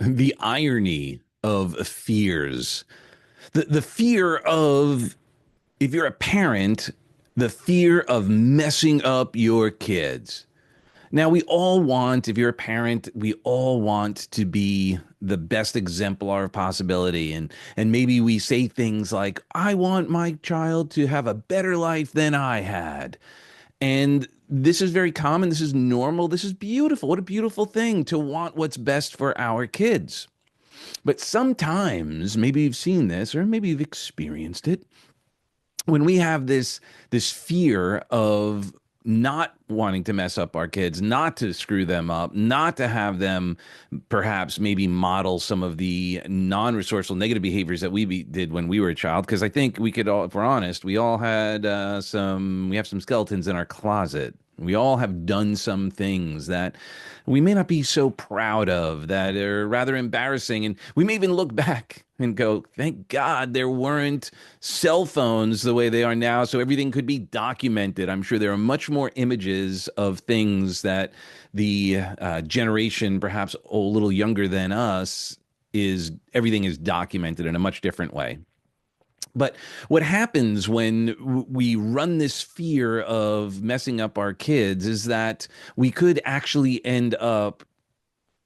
The irony of fears, the fear of, if you're a parent, the fear of messing up your kids. Now, we all want, if you're a parent, we all want to be the best exemplar of possibility. And maybe we say things like, I want my child to have a better life than I had. And this is very common. This is normal. This is beautiful. What a beautiful thing to want what's best for our kids. But sometimes, maybe you've seen this or maybe you've experienced it, when we have this fear of not wanting to mess up our kids, not to screw them up, not to have them perhaps maybe model some of the non-resourceful negative behaviors that did when we were a child. Because I think we could all, if we're honest, we all had we have some skeletons in our closet. We all have done some things that we may not be so proud of, that are rather embarrassing. And we may even look back and go, thank God there weren't cell phones the way they are now, so everything could be documented. I'm sure there are much more images of things that the generation, perhaps a little younger than us, is everything is documented in a much different way. But what happens when we run this fear of messing up our kids is that we could actually end up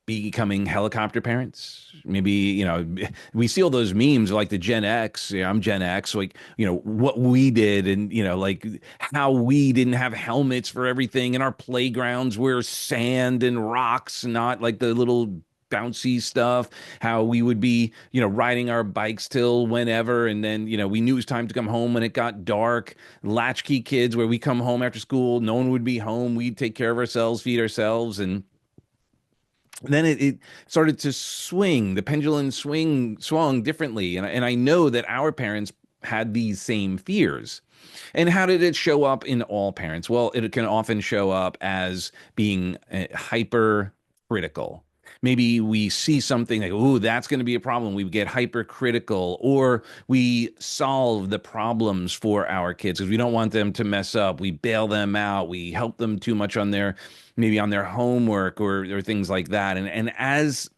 becoming helicopter parents. Maybe, we see all those memes like the Gen X. Yeah, I'm Gen X, like, what we did, and, like how we didn't have helmets for everything, and our playgrounds were sand and rocks, not like the little bouncy stuff. How we would be, riding our bikes till whenever, and then, we knew it was time to come home when it got dark. Latchkey kids, where we come home after school, no one would be home. We'd take care of ourselves, feed ourselves, and then it started to swing. The pendulum swung differently, and I know that our parents had these same fears. And how did it show up in all parents? Well, it can often show up as being hyper critical. Maybe we see something like, "Ooh, that's going to be a problem." We get hypercritical, or we solve the problems for our kids because we don't want them to mess up. We bail them out. We help them too much on their, maybe on their homework, or things like that. And as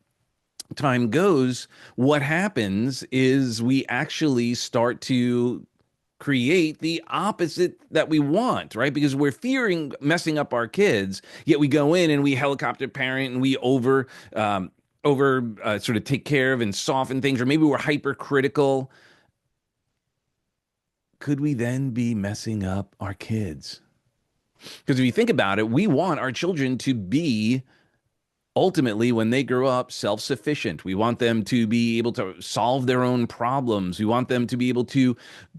time goes, what happens is we actually start to create the opposite that we want, right? Because we're fearing messing up our kids, yet we go in and we helicopter parent, and we sort of take care of and soften things, or maybe we're hypercritical. Could we then be messing up our kids? Because if you think about it, we want our children to be, ultimately, when they grow up, self-sufficient. We want them to be able to solve their own problems. We want them to be able to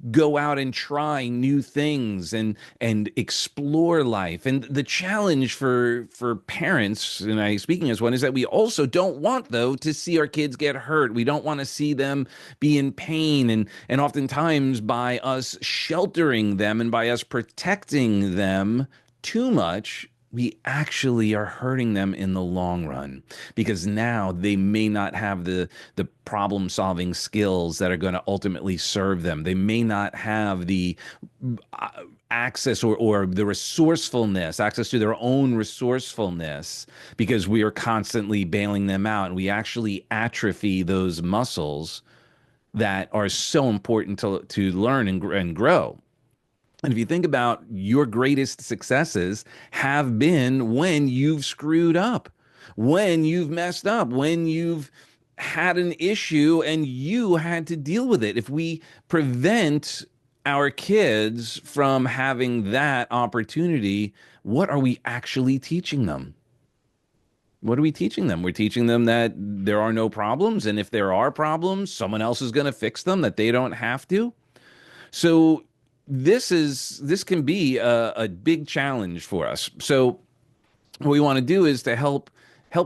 go out and try new things and explore life. And the challenge for parents, and I speaking as one, is that we also don't want, though, to see our kids get hurt. We don't want to see them be in pain. And oftentimes, by us sheltering them and by us protecting them too much, we actually are hurting them in the long run, because now they may not have the problem solving skills that are going to ultimately serve them. They may not have the uh, access, or the resourcefulness, access to their own resourcefulness, because we are constantly bailing them out, and we actually atrophy those muscles that are so important to learn and grow. And if you think about, your greatest successes have been when you've screwed up, when you've messed up, when you've had an issue and you had to deal with it. If we prevent our kids from having that opportunity, what are we actually teaching them? What are we teaching them? We're teaching them that there are no problems. And if there are problems, someone else is going to fix them, that they don't have to. So this can be a big challenge for us. So what we want to do is to help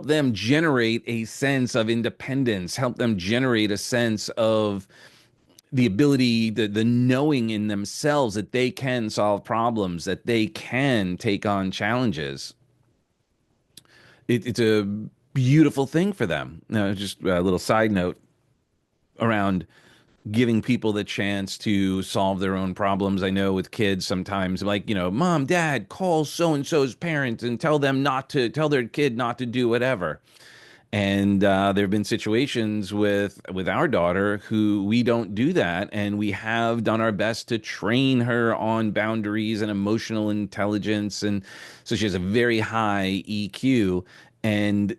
them generate a sense of independence, help them generate a sense of the ability, the knowing in themselves that they can solve problems, that they can take on challenges. It's a beautiful thing for them. Now, just a little side note around giving people the chance to solve their own problems. I know with kids sometimes, like, mom, dad, call so and so's parents and tell their kid not to do whatever. And there have been situations with our daughter who we don't do that, and we have done our best to train her on boundaries and emotional intelligence, and so she has a very high EQ. And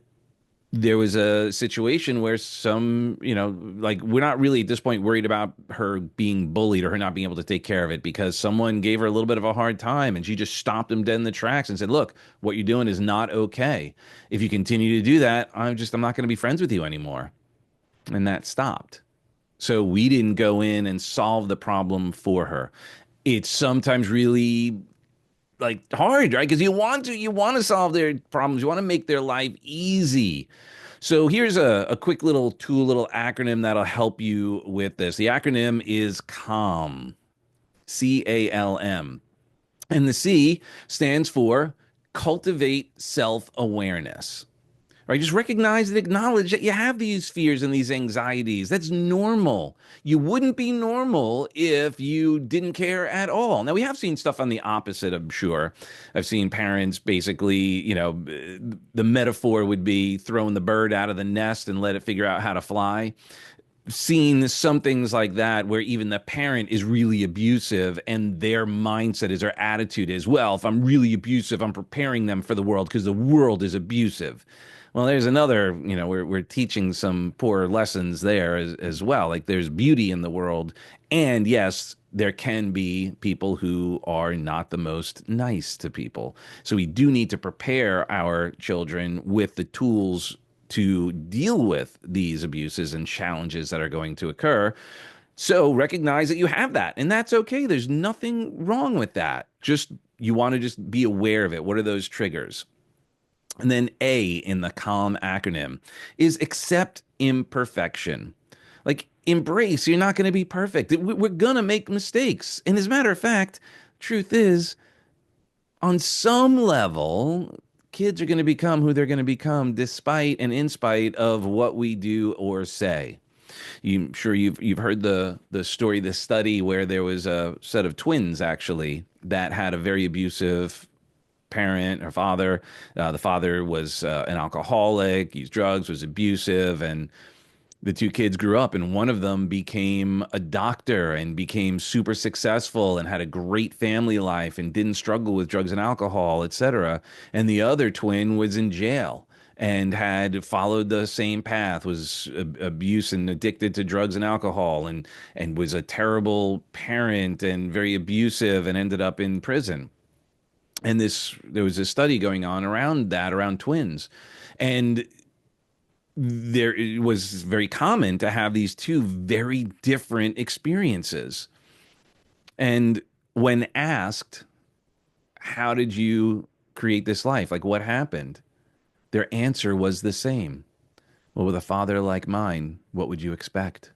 there was a situation where like we're not really at this point worried about her being bullied or her not being able to take care of it because someone gave her a little bit of a hard time and she just stopped them dead in the tracks and said, "Look, what you're doing is not okay. If you continue to do that, I'm not going to be friends with you anymore." And that stopped. So we didn't go in and solve the problem for her. It's sometimes really like hard, right? Because you want to solve their problems. You want to make their life easy. So here's a quick little tool, little acronym that'll help you with this. The acronym is CALM, CALM. And the C stands for cultivate self-awareness. Right? Just recognize and acknowledge that you have these fears and these anxieties. That's normal. You wouldn't be normal if you didn't care at all. Now, we have seen stuff on the opposite, I'm sure. I've seen parents basically, the metaphor would be throwing the bird out of the nest and let it figure out how to fly. Seen some things like that where even the parent is really abusive and their mindset is, their attitude is, well, if I'm really abusive, I'm preparing them for the world because the world is abusive. Well, there's another, we're teaching some poor lessons there as well. Like there's beauty in the world. And yes, there can be people who are not the most nice to people. So we do need to prepare our children with the tools to deal with these abuses and challenges that are going to occur. So recognize that you have that, and that's okay. There's nothing wrong with that. Just you want to just be aware of it. What are those triggers? And then A in the CALM acronym is accept imperfection. Like embrace, you're not going to be perfect. We're going to make mistakes. And as a matter of fact, truth is, on some level, kids are going to become who they're going to become despite and in spite of what we do or say. I'm sure you've heard the story, the study where there was a set of twins actually that had a very abusive parent or father. The father was an alcoholic, used drugs, was abusive, and the two kids grew up, and one of them became a doctor and became super successful and had a great family life and didn't struggle with drugs and alcohol, etc. And the other twin was in jail and had followed the same path, was abuse and addicted to drugs and alcohol, and was a terrible parent and very abusive and ended up in prison. And there was a study going on around that, around twins. And there it was very common to have these two very different experiences. And when asked, how did you create this life? Like what happened? Their answer was the same. Well, with a father like mine, what would you expect?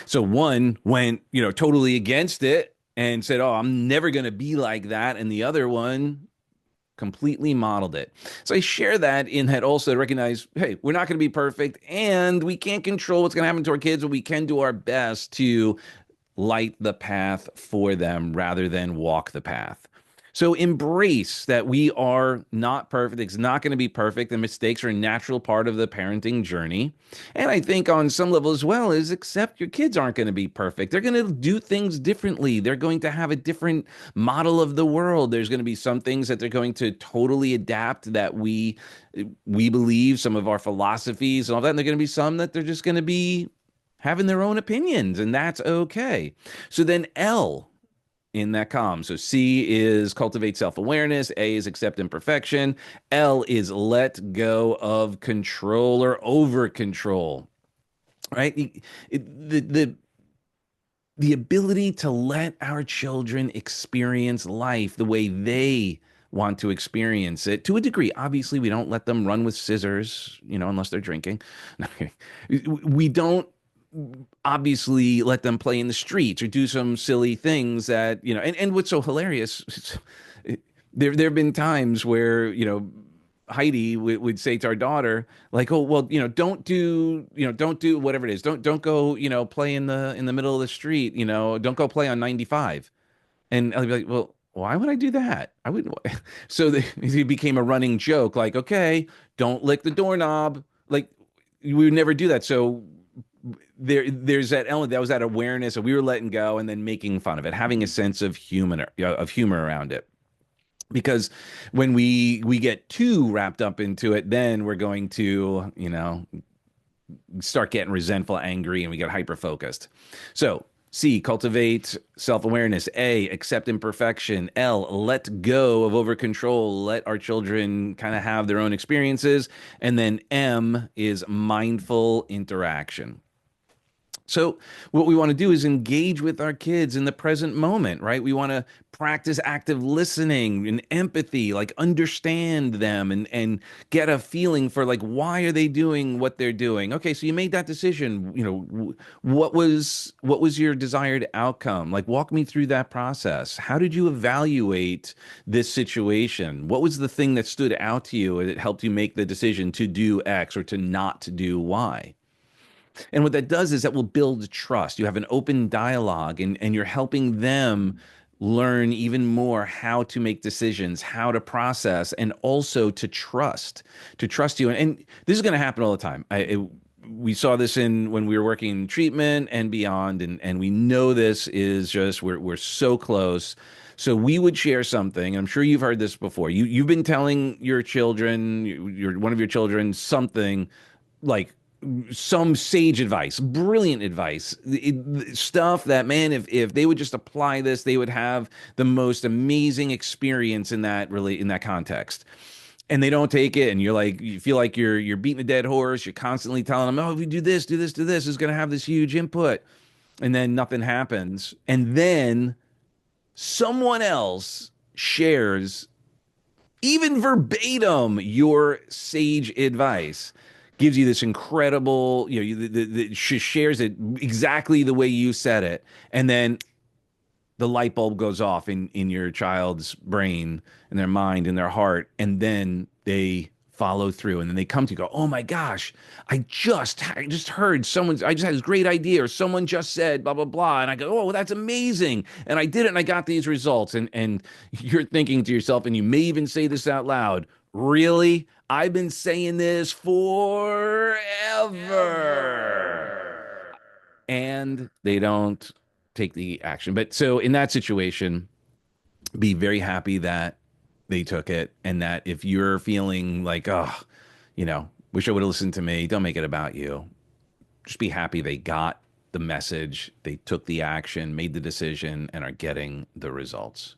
So one went, totally against it and said, "Oh, I'm never going to be like that." And the other one completely modeled it. So I share that in that also to recognize, hey, we're not going to be perfect and we can't control what's going to happen to our kids, but we can do our best to light the path for them rather than walk the path. So embrace that we are not perfect. It's not going to be perfect. The mistakes are a natural part of the parenting journey. And I think on some level as well is accept your kids aren't going to be perfect. They're going to do things differently. They're going to have a different model of the world. There's going to be some things that they're going to totally adapt that we believe, some of our philosophies and all that. And they're going to be some that they're just going to be having their own opinions, and that's okay. So then L in that calm. So C is cultivate self-awareness, A is accept imperfection, L is let go of control or over control. Right? The ability to let our children experience life the way they want to experience it to a degree. Obviously, we don't let them run with scissors, unless they're drinking. We don't obviously let them play in the streets or do some silly things that, and what's so hilarious, there have been times where, Heidi would say to our daughter, like, "Oh, well, don't do whatever it is. Don't go, play in the middle of the street. Don't go play on 95." And I'd be like, "Well, why would I do that? I wouldn't." So it became a running joke, like, "Okay, don't lick the doorknob. like we would never do that. So there's that element that was that awareness of we were letting go and then making fun of it, having a sense of humor around it. Because when we get too wrapped up into it, then we're going to, start getting resentful, angry, and we get hyper focused. So, C, cultivate self awareness. A, accept imperfection. L, let go of over control. Let our children kind of have their own experiences. And then M is mindful interaction. So, what we want to do is engage with our kids in the present moment, right? We want to practice active listening and empathy, like understand them and get a feeling for like why are they doing what they're doing? Okay, so you made that decision, what was your desired outcome? Like walk me through that process. How did you evaluate this situation? What was the thing that stood out to you and it helped you make the decision to do X or to not do Y? And what that does is that will build trust. You have an open dialogue and you're helping them learn even more how to make decisions, how to process, and also to trust you. And this is going to happen all the time. We saw this in when we were working in treatment and beyond, and we know this is just we're so close. So we would share something. I'm sure you've heard this before. You've been telling your children, your one of your children, something like some sage advice, brilliant advice, stuff that man, if they would just apply this, they would have the most amazing experience in that really in that context. And they don't take it, and you're like, you feel like you're beating a dead horse. You're constantly telling them, "Oh, if you do this, do this, do this, is going to have this huge input," and then nothing happens. And then someone else shares even verbatim your sage advice, gives you this incredible, shares it exactly the way you said it, and then the light bulb goes off in your child's brain, in their mind, in their heart, and then they follow through, and then they come to you, go, oh my gosh, I just heard someone's, I just had this great idea, or someone just said blah blah blah, and I go, oh, that's amazing, and I did it, and I got these results, and you're thinking to yourself, and you may even say this out loud, really? I've been saying this forever. And they don't take the action. But so in that situation, be very happy that they took it. And that if you're feeling like, oh, wish I would have listened to me, don't make it about you. Just be happy they got the message, they took the action, made the decision, and are getting the results.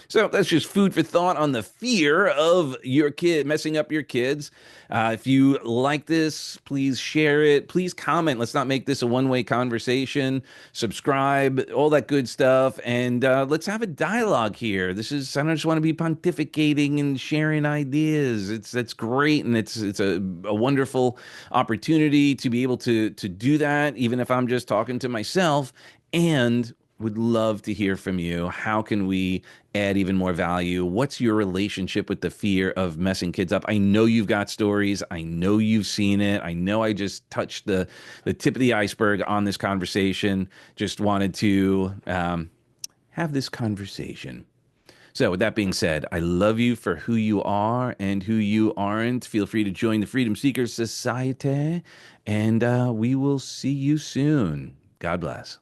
So that's just food for thought on the fear of your kid messing up your kids. If you like this, please share it. Please comment. Let's not make this a one-way conversation. Subscribe, all that good stuff, and let's have a dialogue here. I don't just want to be pontificating and sharing ideas. That's great, and it's a wonderful opportunity to be able to do that, even if I'm just talking to myself. And would love to hear from you. How can we add even more value? What's your relationship with the fear of messing kids up? I know you've got stories. I know you've seen it. I know I just touched the tip of the iceberg on this conversation. Just wanted to have this conversation. So, with that being said, I love you for who you are and who you aren't. Feel free to join the Freedom Seekers Society, and we will see you soon. God bless.